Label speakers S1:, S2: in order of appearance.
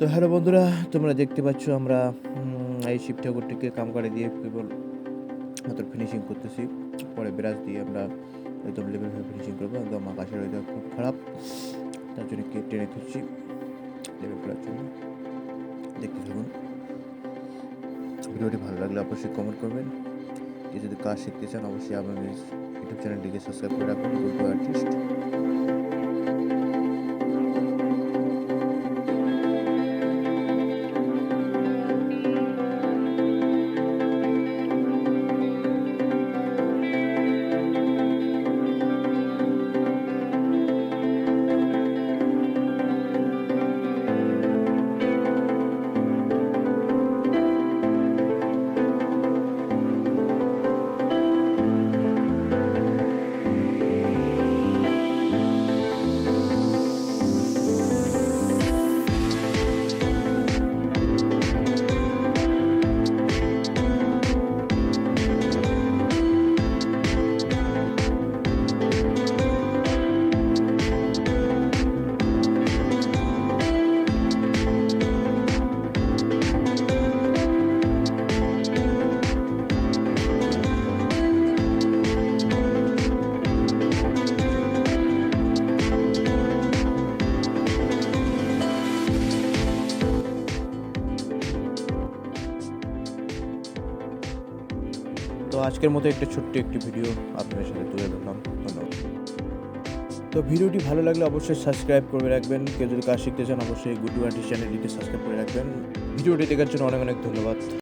S1: তো হ্যালো বন্ধুরা, তোমরা দেখতে পাচ্ছ আমরা এই শিব ঠাকুরটিকে কামকারে দিয়ে কেবল মাত্র ফিনিশিং করতেছি। পরে ব্রাশ দিয়ে আমরা একদম লেভেলভাবে ফিনিশিং করবো। একদম আকাশের ওয়েদার খুব খারাপ, তার জন্য কেক টেনে তুলছি লেভেল করার জন্য। দেখতে থাকুন। ভিডিওটি ভালো লাগলে অবশ্যই কমেন্ট করবেন। কেউ যদি কাজ শিখতে চান অবশ্যই আমাদের ইউটিউব চ্যানেলটিকে সাবস্ক্রাইব করে রাখুন, গুড আর্টিস্ট। তো আজকের মতো একটা ছোট্ট একটি ভিডিও আপনাদের সাথে তুলে ধরলাম। ধন্যবাদ। তো ভিডিওটি ভালো লাগলে অবশ্যই সাবস্ক্রাইব করে রাখবেন। কেউ যদি কাজ শিখতে চান অবশ্যই গুড আর্টিস্ট চ্যানেলটিকে সাবস্ক্রাইব করে রাখবেন। ভিডিওটি দেখার জন্য অনেক অনেক ধন্যবাদ।